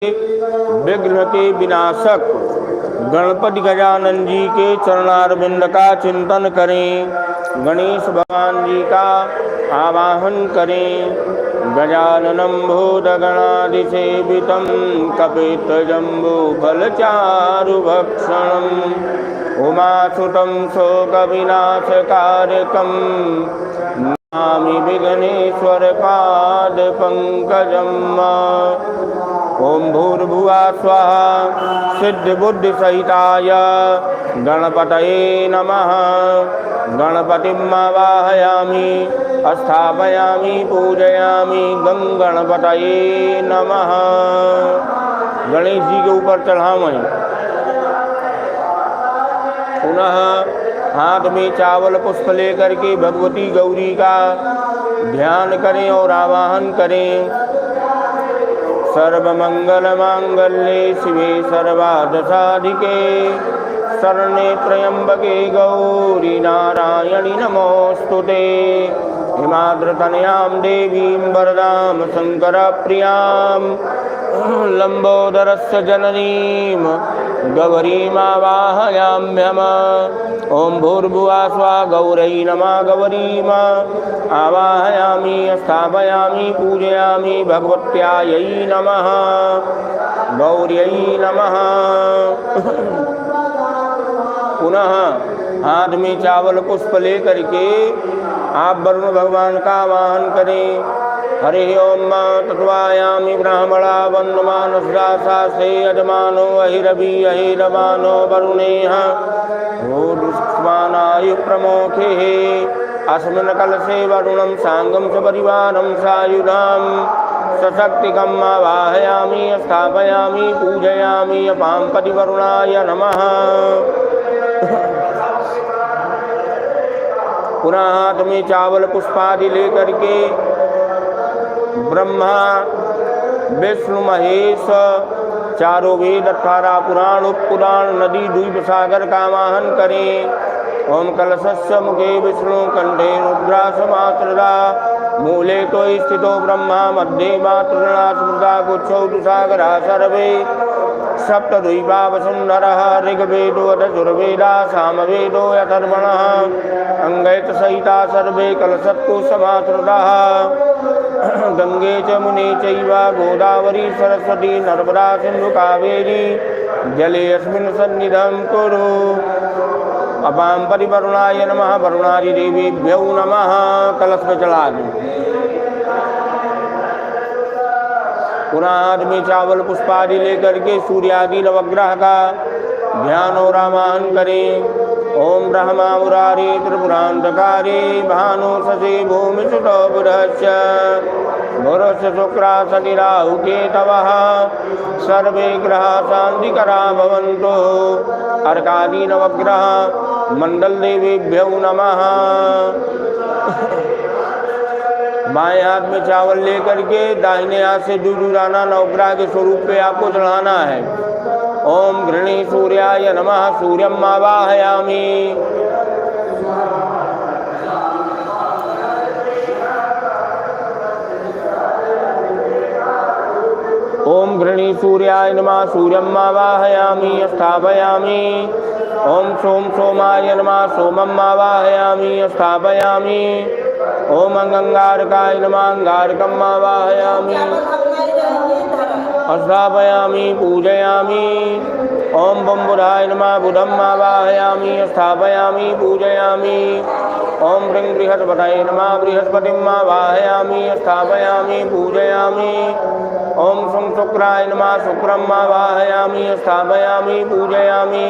विघ्न के विनाशक गणपति गजानन जी के चरणारविंद का चिंतन करें। गणेश भगवान जी का आवाहन करें। गजाननं भूतगणाधिसेवितं कपित्थजम्बूफलचारुभक्षणम् उमासुतं शोकविनाशकारकं नमामि विघ्नेश्वरपादपङ्कजम्। ओम भूर्भुवः स्वः सिद्धिबुद्धिसहिताय गणपतये नमः। गणपतिम् आवाहयामि स्थापयामि पूजयामि गं गणपतये नमः। गणेश जी के ऊपर चढ़ावें। पुनः हाथ में चावल पुष्प लेकर के भगवती गौरी का ध्यान करें और आवाहन करें। सर्वमंगलमांगल्ये शिवे सर्वार्थसाधिके शरण्ये त्र्यंबके गौरी नारायणि नमोस्तुते। हिमाद्रतनयां देवीं वरदां शंकरप्रियां लंबोदरस्य जननीं गौरीमावाहयाम्यहम्। ओम भूर्भुवः स्वः गौरै नमः। गौरीम् आवाहयामि स्थापयामि पूजयामि भगवत्यायै नमः। गौर्यै नमः। पुनः हाथ में चावल पुष्प लेकर के आप वरुण भगवान का आवाहन करें। हरि ओम तत्वायामि ब्राह्मणा वन्दमानस्दासासे यजमानो अहिरवि अहिरमानो वरुणेह भूदुष्मानायु प्रमोखे अस्मिन् कलशे वरुणं सांगं च परिवारं सायुधां सशक्तिकम् आवाहयामि स्थापयामि पूजयामि अपां पतिवरुणाय नमः। पुनः हाथ में चावल पुष्पादि लेकर के ब्रह्मा विष्णु महेश चारों वेद 18 पुराण उपपुराण नदी द्वीप सागर का आवाहन करें। ओम कलशस्य मुखे विष्णु कंठे रुद्रासमात्रदा मूले तो स्थितो ब्रह्मा मध्ये मातृणा स्मृता गुच्छौ तु सागरा सर्वे सप्तद्वीपा वसुन्धरः ऋग्वेदो यजुर्वेदा सामवेदो अथर्वणः अंगैतसहिता सर्वे कलशत्तु समाश्रिताः। गंगे च मुने चैव गोदावरी सरस्वती नर्मदा सिंधु कावेरी जले अस्मिन् सन्निधं कुरु। अपां परिवरुणाय नमः। वरुणादि देवीभ्यो नमः। कलश में चढ़ा दें। पुनः हाथ में चावल पुष्पादि लेकर के सूर्यादि नवग्रह का ध्यान और आवाहन करें। ओम ब्रह्मा मुरारी त्रिपुरांतकारी भानु शशि भूमि सुतो बुधश्च गुरुश्च शुक्रा शनि राहु केतवः सर्वे ग्रह शांतिकरा भवन्तु। अर्कादि नवग्रह मंडल देवीभ्यो नमः। बाएं हाथ में चावल लेकर के दाहिने हाथ से दुदुराना नवग्रह के स्वरूप पे आपको चढ़ाना है। ओम घृणी सूर्याय नमः। सूर्यम् आवाहयामि। ओम घृणी सूर्याय नमः। सूर्यम् आवाहयामि स्थापयामि। ओम सोम सोमाय नमः। सोमम् आवाहयामि स्थापयामि। ओम अंगारकाय नमः। अंगारकम् आवाहयामि स्थापयामि पूजयामि। ओम बम बुधाय नमः। बुधम् आवाहयामि स्थापयामि पूजयामि। ओम ह्रीं बृहस्पतये नमः। बृहस्पतिम् आवाहयामि स्थापयामि पूजयामि। ओम शुं शुक्राय नमः। शुक्रम् आवाहयामि स्थापयामि पूजयामि।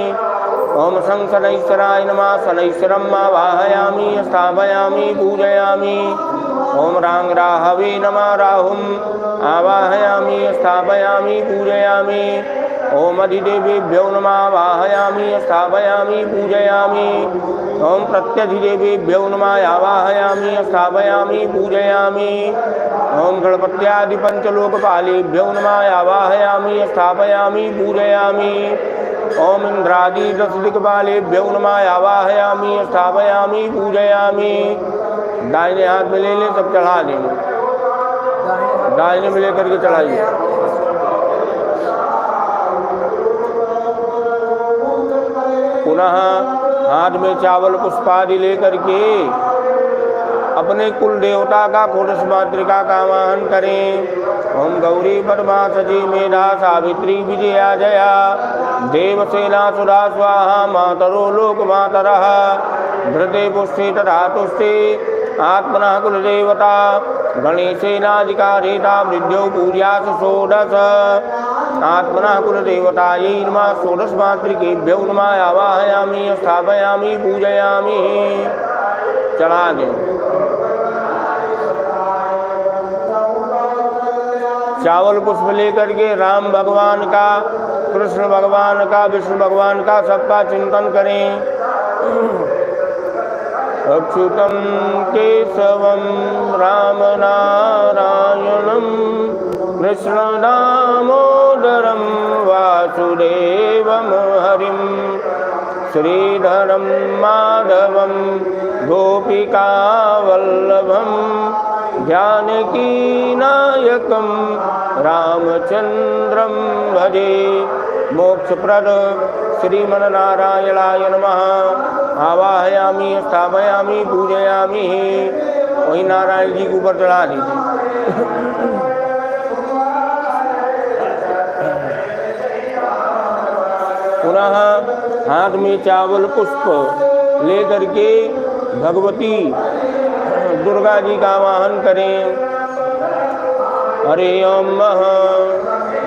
ओम शं शनैश्चराय नमः। शनैश्चरम् आवाहयामि स्थापयामि पूजयामि। ओम रां राहवे नमः। राहुम् आवाहयामि स्थापयामि पूजयामि। ओम अधिदेवेभ्यो नमः। आवाहयामि स्थापयामि पूजयामि। ओम प्रत्यधिदेवेभ्यो नमः। आवाहयामि स्थापयामि पूजयामि। ओम गणपत्यादि पंचलोकपालेभ्यो नमः। आवाहयामि स्थापयामि पूजयामि। ओम इंद्रादि 10 दिक्पालेभ्यो नमः। आवाहयामि स्थापयामि पूजयामि। दाहिने हाथ में ले लें, सब चढ़ा दें। दाहिने में लेकर के चढ़ाइए। पुनः हाथ में चावल पुष्पादि लेकर के अपने कुल देवता का षोडश मातृका का आवाहन करें। ओम गौरी परमा सची मेधा सावित्री विजया जया देवसेना सुधा स्वाहा मातरो लोक मातरः धृते पुष्टे तथा तुष्टे आत्मनः कुलदेवता गणेशेनाधिकारेता वृद्ध्यौ पूज्यास षोडश आत्मनः कुलदेवतायै नमः षोडश मातृकेभ्यो नमः आवाहयामि स्थापयामि पूजयामि। चढ़ा दें। चावल पुष्प लेकर के राम भगवान का, कृष्ण भगवान का, विष्णु भगवान का सबका चिंतन करें। अच्युतम केशवम राम नारायणम कृष्ण दामोदरम वासुदेवम हरिम श्रीधरम माधवम गोपिका वल्लभम जानकी नायकम रामचंद्रम भजे। मोक्षप्रद श्रीमन्नारायणाय नमः आवाहयामि स्थापयामि पूजयामि। वही नारायण जी के ऊपर चढ़ा दीजिए। पुनः हाथ में चावल पुष्प लेकर के भगवती दुर्गा जी का आवाहन करें। हरे ओम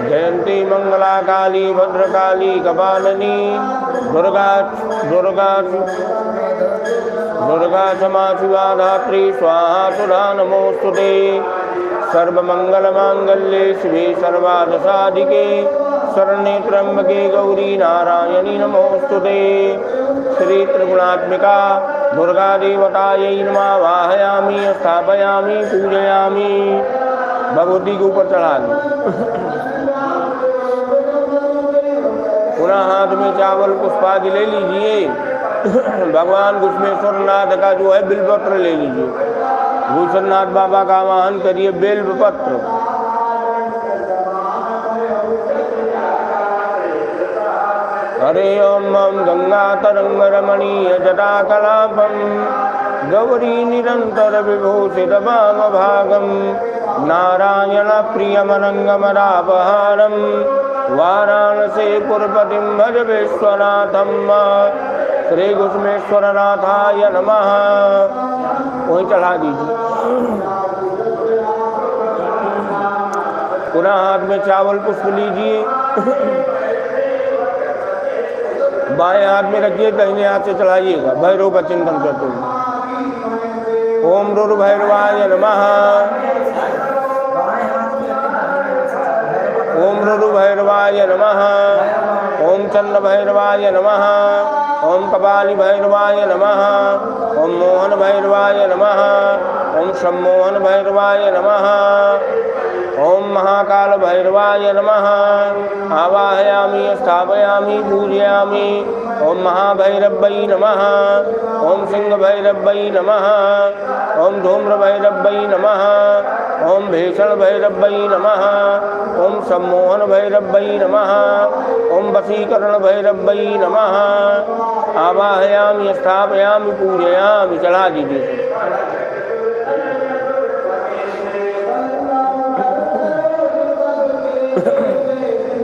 जयंती मंगला काली भद्रकाली कपालिनी दुर्गा दुर्गा दुर्गा क्षमा शिवा धात्री स्वाहा सुधा नमोस्तुते। सर्वमंगल मांगल्ये शिवे सर्वार्थसाधिके शरण्ये त्र्यंबके गौरी नारायणी नमोस्तुते। श्री त्रिगुणात्मिका दुर्गा देवतायै नमः वाहयामि स्थापयामि पूजयामि। भगवती के ऊपर चढ़ा दी। पुनः हाथ में चावल पुष्पादि ले लीजिए। भगवान घुसमेश्वर नाथ का जो है बिल्वपत्र ले लीजिए। भूषणनाथ बाबा का आवाहन करिए बेल्वपत्र। हरे ओम गंगा तरंग रमणीय जटाकलापम गौरी निरंतर विभूषित वाम भागम नारायण प्रियमनंगमरापहारम वाराणसी पुरपतिम भज विश्वनाथम। श्री घुसमेश्वरनाथाय नमः। वहीं चढ़ा दीजिए। पुनः हाथ में चावल पुष्प लीजिए। बाएं हाथ में रखिए, दाहिने हाथ से चढ़ाइएगा। भैरव का चिंतन करते हुए ओम रुर भैरवाय नमः। ओम रुर भैरवाय नमः। ओम चंद्र भैरवाय नमः। ओम कपाली भैरवाय नमः। ओम मोहन भैरवाय नमः। ओम सम्मोहन भैरवाय नमः। ओम महाकाल भैरवाय नमः आवाहयामि स्थापयामि पूजयामि। ओम महाभैरव्यै नमः। ओम सिंह भैरव्यै नमः। ओम धूम्र भैरव्यै नमः। ओम भीषण भैरव्यै नमः। ओम सम्मोहन भैरव्यै नमः। ओम वशीकरण भैरव्यै नमः आवाहयामि स्थापयामि पूजयामि। चढ़ा दीजिए।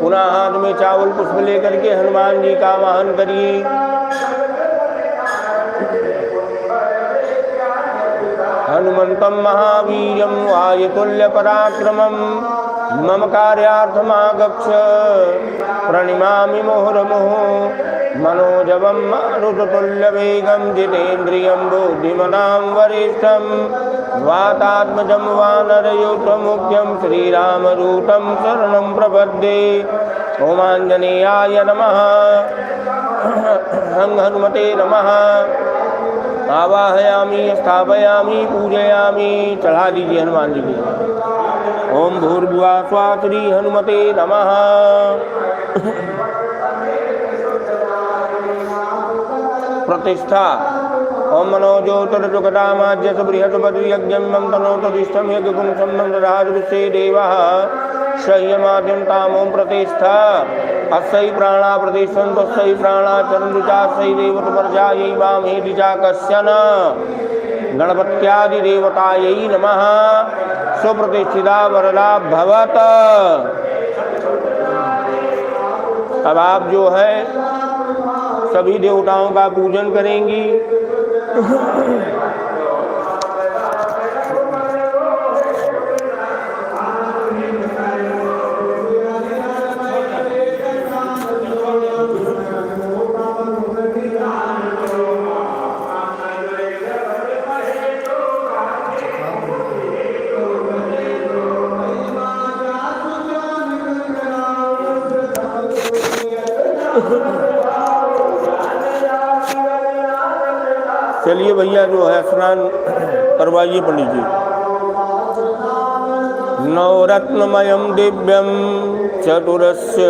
पुनः हाथ में चावल पुष्प लेकर के हनुमान जी का आवाहन करिए। हनुमंतं महावीर्यं वायुतुल्य पराक्रमं मम कार्यार्थमागच्छ प्रणिमामि मुहुर्मुहुः। मनोजवं मारुततुल्यवेगं जितेन्द्रियं बुद्धिमतां वरिष्ठं वातात्मजं वानरयूथमुख्यं श्रीरामदूतं शरणं प्रपद्ये। ओम आंजनेयाय नमः। हनुमते नमः आवाहयामि स्थापयामि पूजयामि। चढ़ा दीजिए हनुमान जी को। ओम भूर्भुवः स्वः श्री हनुमते नमः। प्रतिष्ठा ओम मनोज्योतिर्जुगदामाज्य बृहस्पतिर्यज्ञं मम तनोतुदिष्टं यज्ञगुं सम्मन्दराजविश्वे देवः शह्यमाद्यं तामों प्रतिष्ठा अस्यै प्राणा प्रतिष्ठन्तो अस्यै प्राणा चरन्तुचा अस्यै देवतपर्यायै वामेति च कश्चन गणपत्यादिदेवतायै नमः सुप्रतिष्ठिता वरदा भवत। अब आप जो है सभी देवताओं का पूजन करेंगी। चलिए भैया जो है स्नान करवाइए पंडित जी। नवरत्नमयं दिव्यं चतुरस्य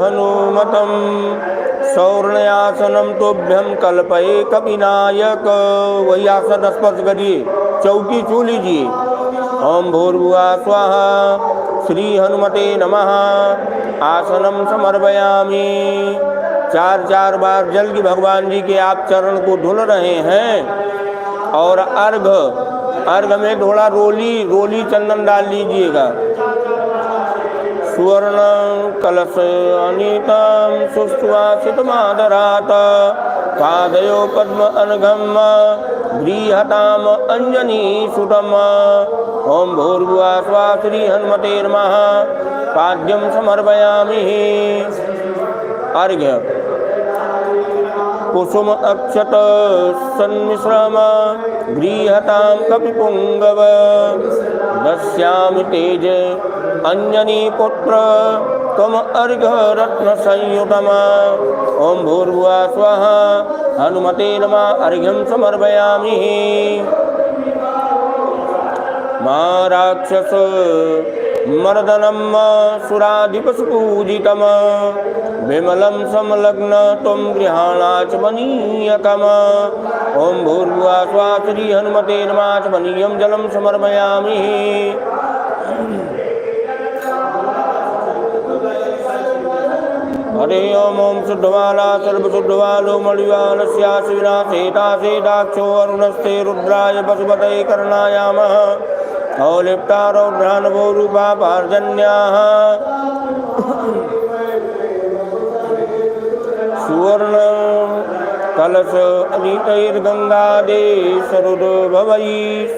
हनुमतं सौवर्ण्यासनं तुभ्यं कल्पये कपिनायक। वही आसन स्पर्श करिए, चौकी छू लीजिए। ओम भूर्भुवः स्वाहा श्री हनुमते नमः। आसनं समर्पयामि। चार बार जल की भगवान जी के आप चरण को धुल रहे हैं और अर्घ में थोड़ा रोली चंदन डाल लीजिएगा। सुवर्ण कलश अनीतम सुस्वासितमादरात पादयो पद्म अनघम गृहताम अंजनी सुतम। ओम भूर्भुवः स्वाहा श्री हनुमते नमः। पाद्यम समर्पयामि। अर्घ्य कुसुम अक्षत सन्मिश्रम गृहतां कपिपुंगव दस्यामि तेज अंजनी पुत्र त्वम अर्घ्य रत्न संयुतम। ओम भूर्भुवः स्वाहा हनुमते नमः। अर्घ्यं समर्पयामि। मा राक्षस मर्दनम सुराधिपसुपूजितम विमलं समलग्न त्वं गृहाणाचमनीयकम। ओम भूर्भुवः स्वाहा श्री हनुमते नमः। आचमनीयं जलं समर्पयामि। हरे ओम ओम शुद्धवाला सर्वशुद्धवालो मणिवालस्यास्य विनाशेतासेदाक्षो अरुणस्ते रुद्राय पशुपतये कर्णायामः। औलिप्ता रौद्रानवो रूपा पार्जन्याः सुवर्ण कलश अनीतैर्गंगादे सरुद्भवै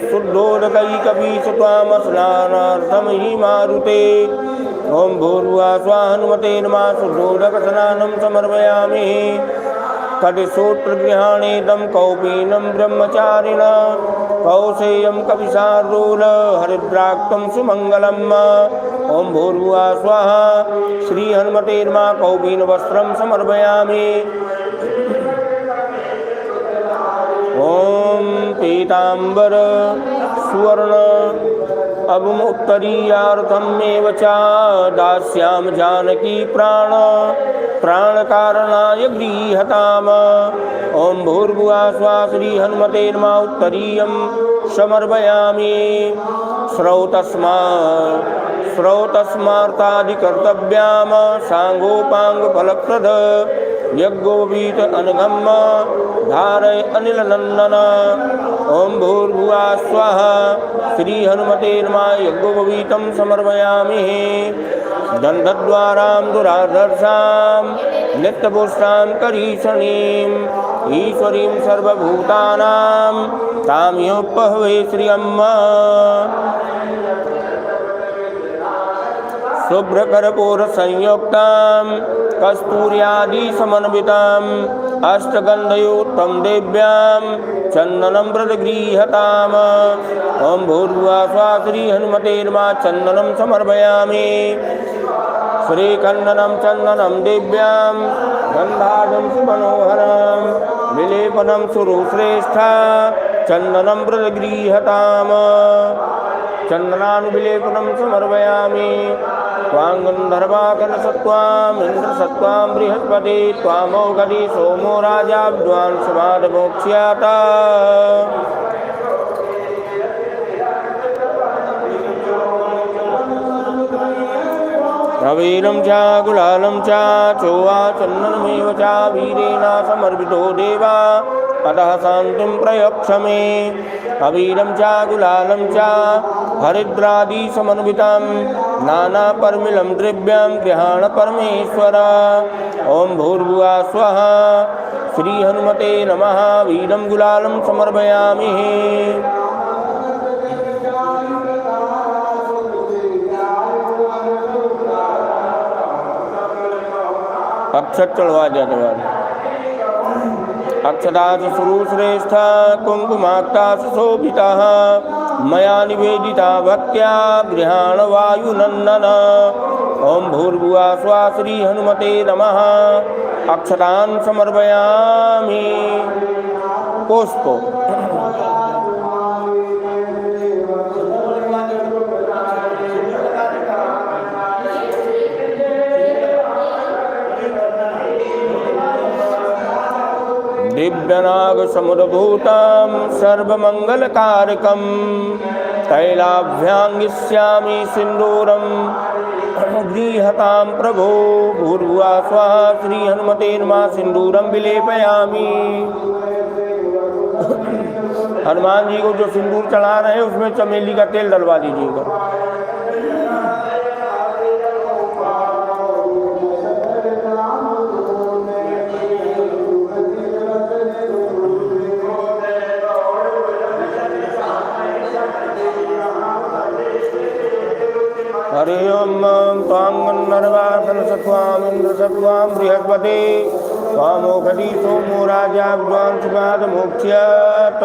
शुद्धोदकैकपि त्वाम स्नानार्थं हि मारुते। ओम भूर्भुवः स्वाहा हनुमते नमः। शुद्धोदक स्नानं समर्पयामि। कटिसूत्रगृहाणेदं कौपीनं ब्रह्मचारिण कौसेयं कविशार्दूल हरिद्राक्तं सुमंगलम्। ओम भूर्भुवः स्वाहा श्री हनुमते नमः। कौपीन वस्त्रं समर्पयामि। ओम पीतांबर सुवर्ण अभम उत्तरीयार्थमेव च दास्याम जानकी प्राणकारणाय गृहताम। ओम भूर्भुवः स्वाहा श्री हनुमते नमः। उत्तरीयं समर्पयामि। श्रौतस्मार्तादिकर्तव्याम सांगोपांगफलप्रद यज्ञोपवीत अनघम धारय अनिल नंदन। ओम भूर्भुवः स्वाहा श्री हनुमते नमः। यज्ञोपवीतं समर्पयामि। दंडद्वारां दुराधर्षां नित्यपुष्टां करीषणीं ईश्वरीं सर्वभूतानां ताम्योपहवे श्रियम्। शुभ्रकर्पूर संयुक्तां कस्तूर्यादि समन्विताम् अष्टगंधयुक्तं देव्यां चंदनं व्रतगृहताम्। ओम भूर्भुवः स्वाहा श्री हनुमते नमः। चंदनं समर्पयामि। श्रीकंदनं चंदनं दिव्यां गंधाढ्यं सुमनोहरं विलेपनं सुरुश्रेष्ठा चंदनं व्रतगृहताम्। चंदनानुविलेपनं समर्पयामि। त्वांगंधर्वाकलसत्वां इंद्रसत्वां बृहस्पति त्वामौघटी सोमो राजा विद्वान् समादमोक्ष्यात। अवीरं च गुलालं च चोवाचन्दनमेव च वीरेण समर्पितो देवा अतः शान्तिं प्रयच्छ मे। अवीरं च गुलालं च हरिद्रादिसमन्वितं नानापरिमलं द्रव्यं गृहाण परमेश्वर। ॐ भूर्भुवः स्वः। श्रीहनुमते नमः। वीरं गुलालं समर्पयामि। अक्षत चढ़वा जाने वाले अक्षतास सुश्रेष्ठ कुंकुमाक्तास शोभिता मया निवेदिता भक्त्या गृहाण वायुनंदन। ओम भूर्भुवः स्वः। श्री हनुमते नमः। अक्षतान् समर्पयामि। पुष्प दिव्यनागसमुद्भूतं सर्वमङ्गलकारकं तैलाभ्याङ्गिष्यामि सिन्दूरं गृहतां प्रभो। भूर्भुवः स्वः। श्री हनुमते नमः। सिन्दूरं विलेपयामि। हनुमान जी को जो सिंदूर चढ़ा रहे हैं उसमें चमेली का तेल डलवा दीजिएगा। हरि ओम त्वांगन्नर्वासन सत्वामिन्द्र सत्वां बृहस्पति त्वामोखधि सोमो राजा विद्वांसुपाद मोक्ष्यत।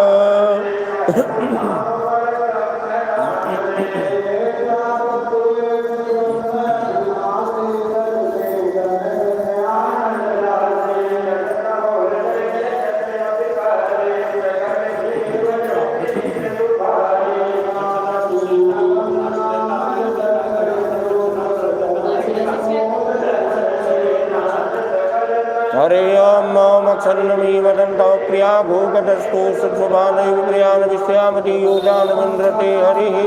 हरे ओम मक्षन्नमी वदन्तौ प्रिया भोगदस्तु सत्स्वभानैव प्रियान् विश्यामति योजानमिन्द्रते हरिः।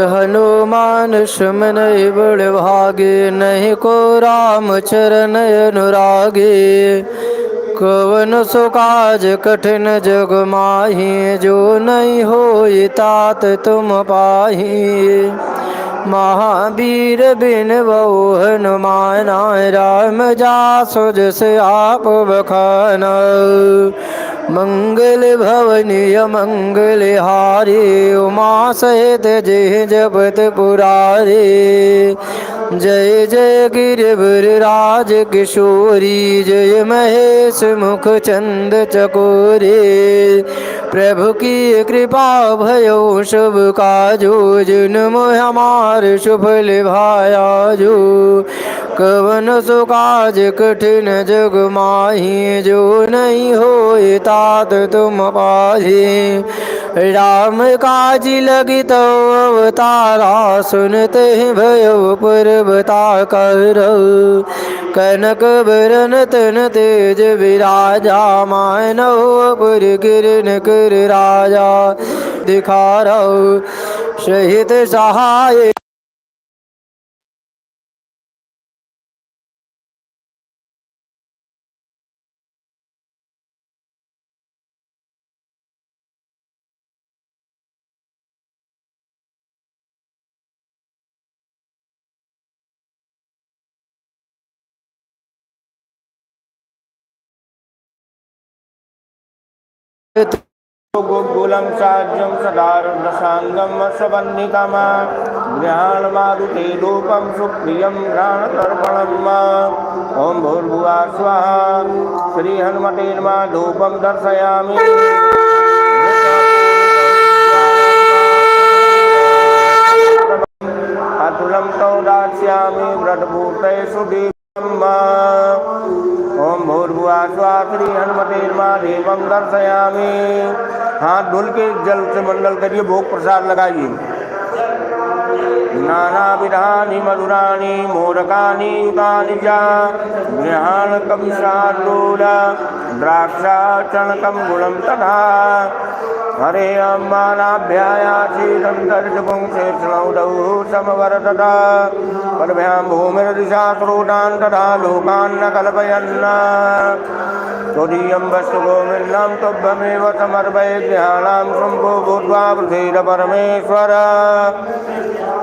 हनुमान सुमन बड़ भागे नहीं को राम चरण अनुरागे। कवन सो काज कठिन जग माही जो नहीं होई तात तुम पाही। महावीर बिन बहु हनुमाना राम जासु जस आप बखाना। मंगल भवनीय मंगल हारी उमा सहित जय जपत पुरारी। जय जय गिरिवर राज किशोरी जय महेश मुख चंद चकोरे। प्रभु की कृपा भयो शुभ काजो जिन मोह हमार सुफल भाया जो। कवन सो काज कठिन जग माही जो नहीं होए तात तुम पाही। राम काज लगी तो अवतारा सुनते भयो पर्वता कर। कनक बरन तन तेज विराजा मानव पुर किरण कर राजा। दिखारो सहित सहाय गोकुलं साज्यं सदारुणसाङ्गं स्वबन्धितं गृहाण मारुते धूपम सुप्रियम घ्राणतर्पणम् ओम भूर्भुवः स्वाहा श्री हनुमते नमः धूपम दर्शयामि अतुलं तौ दास्यामि व्रतपूर्तेषु दीपम् ओम भूर्भुवः स्वाहा श्री हनुमते नमः दीपम दर्शयामि। हाथ धुल के जल से मंडल करिए, भोग प्रसाद लगाइए। नाना विधानि मधुराणि मोदकानि युतानि च गृहाण कविशार्दूल द्राक्षा चणकं गुणं तथा हरे अम्मानाभ्यायाचीदन्तर्जपुंसेष्णौदौ समवर्तत पदभ्यां भूमिर्दिशा स्रोतान् तथा लोकान् न कल्पयन् त्वदीयं वस्तु गोविन्दं तुभ्यमेव समर्पये गृहाणां शम्भो भूत्वा प्रसीद परमेश्वर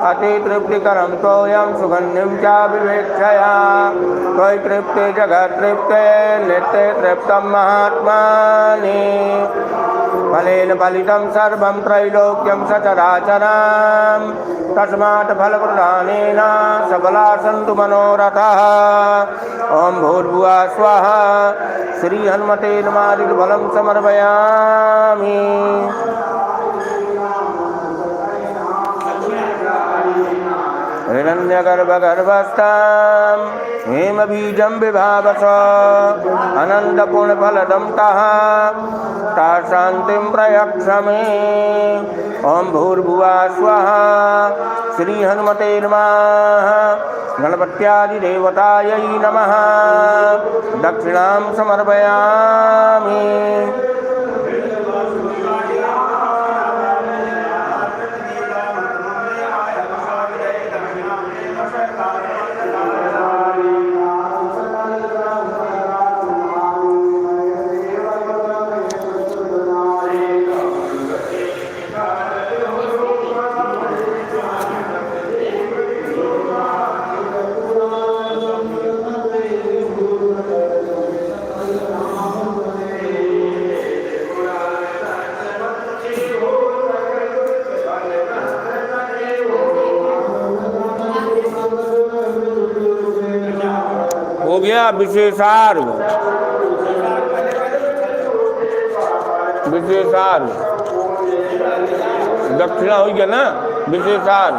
अति तृप्तिकरं तोयं सुगन्धिं चाभिवेक्षया त्वयि तृप्ते जगत्तृप्ते नित्ये तृप्तं महात्मानि फलेन फलितं सर्वं त्रैलोक्यं सचराचरं तस्मात् फलप्रदानेन सफला सन्तु मनोरथः ओम भूर्भुवः स्वाहा श्री हनुमते नमः फलं समर्पयामि। हिरण्यगर्भगर्भस्थं हेमबीजं विभावस अनन्तपुण्यफलदं तः शान्तिं प्रयच्छ मे ओम भूर्भुवः स्वाहा श्री हनुमते नमः गणपत्यादिदेवतायै नमः दक्षिणां समर्पयामि। हो गया विशेषार्घ। विशेषार्घ दक्षिणा हो गया ना। विशेषार्घ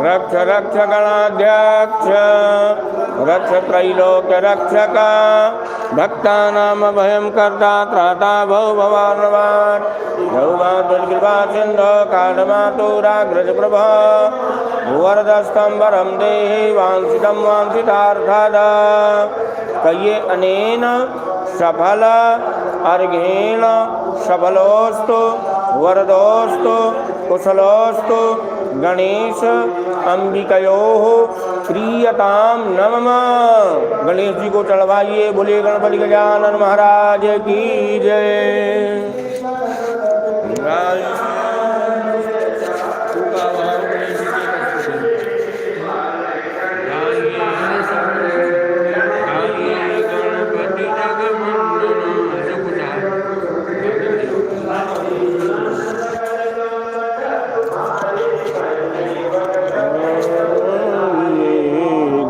रक्ष रक्ष गणाध्यक्ष रक्ष त्रैलोक्य रक्षक भक्तानाम भयं कर्ता त्राता भव भवार्णवान् भौमातुर्कृपा सिन्धो कालमातुराग्रज प्रभा वरदस्तं वरं देहि वांछितं वांछितार्थद कये अनेन सफल अर्घेण सफलोस्तु वरदोस्तु कुशलोस्तु गणेश अंबिकयोः प्रियताम नमः। गणेश जी को चढ़वाइए। बोले गणपति गजानन महाराज की जय।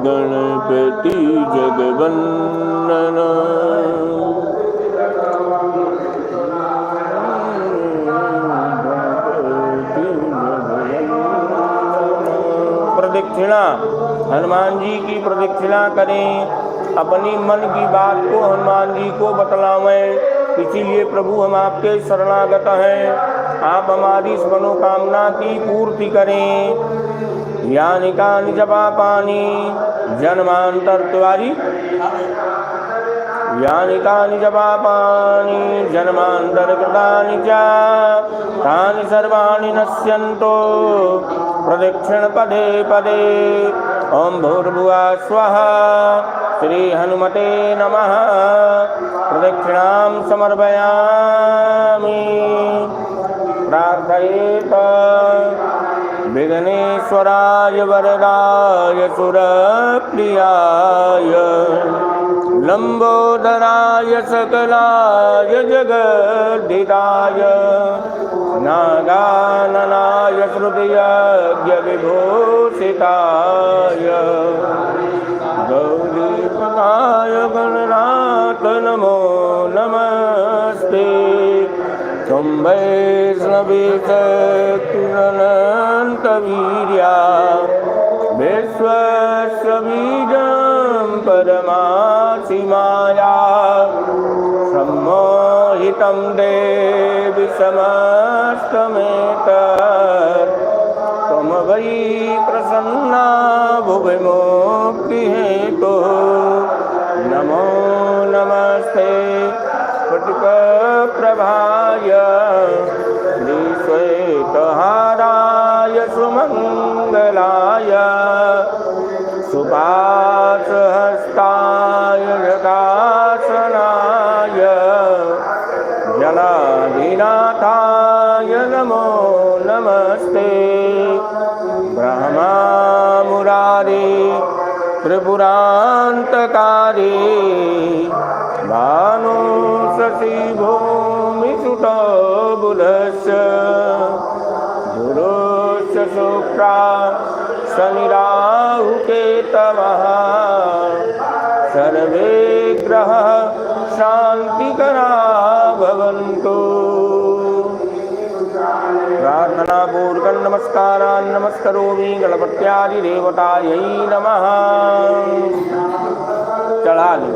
गणपति जगवंदन प्रदक्षिणा हनुमान जी की प्रदक्षिणा करें। अपनी मन की बात को हनुमान जी को बतलावें। इसीलिए प्रभु हम आपके शरणागत हैं। आप हमारी इस मनोकामना की पूर्ति करें। यानि कानि च पापानि जन्मांतरत्वारि यानि कानि च पापानि जन्मांतरकृतानि च तानि सर्वाणि नश्यन्तो प्रदक्षिण पदे पदे ओम भूर्भुवः स्वः श्री हनुमते नमः प्रदक्षिणां समर्पयामि। प्रार्थयेत विघ्नेश्वराय वरदाय सुरप्रियाय लंबोदराय सकलाय जगद्धिताय नागाननाय श्रुतियज्ञ विभूषिताय गौरीपदाय गणनाथ नमो नमस्ते त्वं वैष्णवीशक्तिरनन्तवीर्या विश्वस्य बीजं परमासि माया सम्मोहितं देवि समस्तमेतत् त्वं वै प्रसन्ना भुवि मुक्तिहेतुः नमो नमस्ते स्फटिकप्रभाय श्रीश्वेतहाराय सुमङ्गलाय सुपाशहस्ताय जटासनाय जलाधिनाथाय नमो नमस्ते ब्रह्मामुरारे त्रिपुरान्तकारे भानु शशि भूमिसुतो बुधस्य गुरुश्च शुक्रा शनिराहुकेतवः सर्वे ग्रहाः शान्तिकरा भवन्तु। प्रार्थना पूर्वकं नमस्कारान् नमस्करोमि गणपत्यादिदेवतायै नमः। चढ़ा ली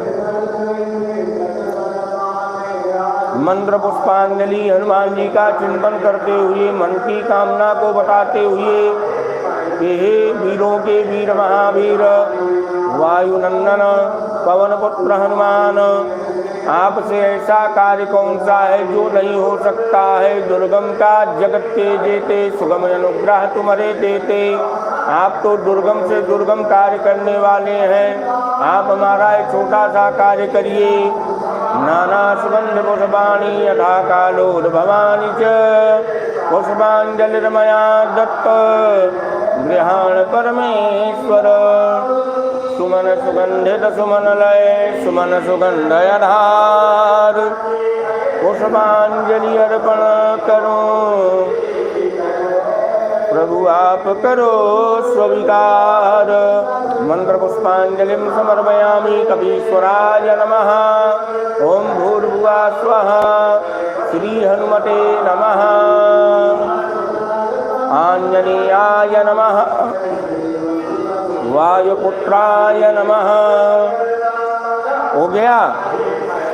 मंत्र पुष्पांजलि। हनुमान जी का चिंतन करते हुए मन की कामना को बताते हुए कि हे वीरों के वीर महावीर वायुनंदन पवन पुत्र हनुमान, आपसे ऐसा कार्य कौन सा है जो नहीं हो सकता है। दुर्गम का जगत के जेते सुगम अनुग्रह तुम्हारे देते। आप तो दुर्गम से दुर्गम कार्य करने वाले हैं। आप हमारा एक छोटा सा कार्य करिए। नाना सुगंध पुष्पाणि यथा कालोद्भवानि च पुष्पांजलिर्मया दत्त गृहाण परमेश्वर। सुमन सुगंधित सुमन लय सुमन सुगंधयधार पुष्पांजलि अर्पण करो। प्रभु आप करो स्वीकार। मंत्र पुष्पांजलिं समर्पयामि कपीश्वराय नमः। ओम भूर्भुवः स्वः। श्री हनुमते नमः। आंजनेयाय नमः। वायुपुत्राय नमः। हो गया।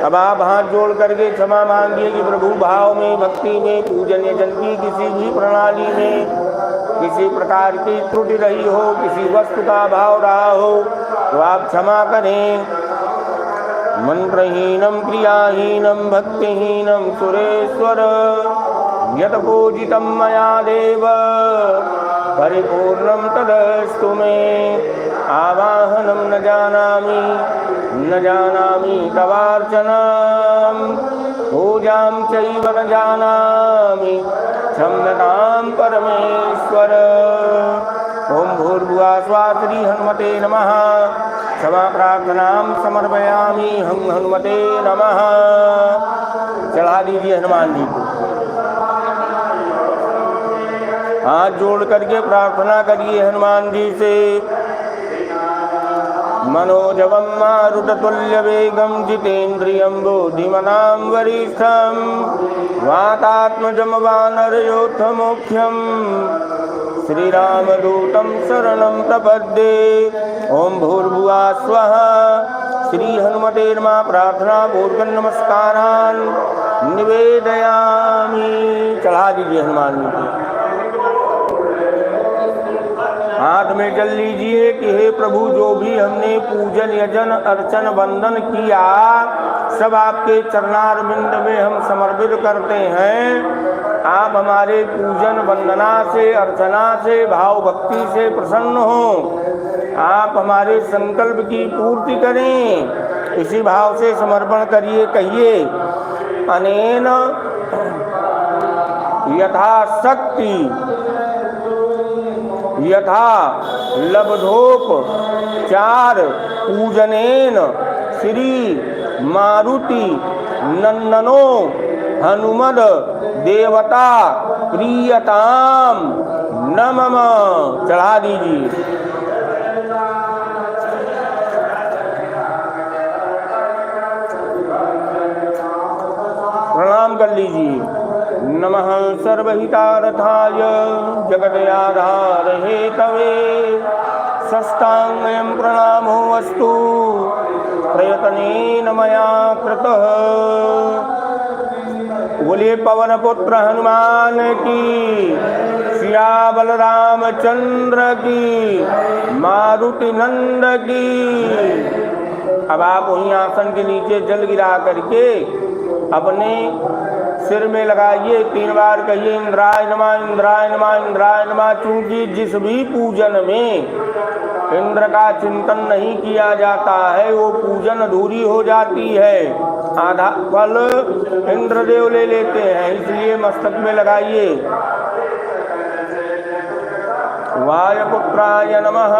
अब आप हाथ जोड़ करके क्षमा मांगिए कि प्रभु भाव में, भक्ति में, पूजनीय जन की किसी भी प्रणाली में किसी प्रकार की त्रुटि रही हो, किसी वस्तु का भाव रहा हो तो आप क्षमा करें। मंत्रहीनम क्रियाहीनम भक्तिहीनम सुरेश्वर यत् पूजितं मया देव परिपूर्णं तदस्तु मे। आवाहनं न जानामि तवार्चनां पूजां चैव न जानामि क्षम्यतां परमेश्वर। ओम भूर्भुवः स्वः। श्री हनुमते नमः। क्षमा प्रार्थनां समर्पयामि हम हनुमते नमः। चढ़ा दीजिए हनुमान जी को। हाथ जोड़ करके प्रार्थना करिए हनुमान जी से। मनोजवं मारुततुल्यवेगं जितेन्द्रियं बुद्धिमतां वरिष्ठं वातात्मजं वानरयोद्धमुख्यं श्रीरामदूतं शरणं प्रपद्ये। ओम भूर्भुवः स्वः। श्री हनुमते नमः। प्रार्थना पूर्वक नमस्कारान् निवेदयामि। चढ़ा दीजिए हनुमान जी को। हाथ में जल लीजिए कि हे प्रभु जो भी हमने पूजन यजन अर्चन वंदन किया सब आपके चरणारविंद में हम समर्पित करते हैं। आप हमारे पूजन वंदना से, अर्चना से, भाव भक्ति से प्रसन्न हो। आप हमारे संकल्प की पूर्ति करें, इसी भाव से समर्पण करिए। कहिए अनेन यथाशक्ति यथा लब्धोपचार पूजनेन श्री मारुति नंदनो हनुमद देवता प्रियताम नमः। चढ़ा दीजिए। प्रणाम कर लीजिए। नमः सर्वहितार्थाय जगदयाधार हेतवे सष्टांगं प्रणामो अस्तु प्रयत्नेन मया कृतः। बोलिए पवन पुत्र हनुमान की, सियावर रामचंद्र की, मारुति नंद की। अब आप वहीं आसन के नीचे जल गिरा करके अपने सिर में लगाइए। 3 बार कहिए इंद्राय नमः, इंद्राय नमः, इंद्राय नमः। चूंकि जिस भी पूजन में इंद्र का चिंतन नहीं किया जाता है वो पूजन अधूरी हो जाती है, आधा फल इंद्रदेव ले लेते हैं, इसलिए मस्तक में लगाइए। वायुपुत्राय नमः।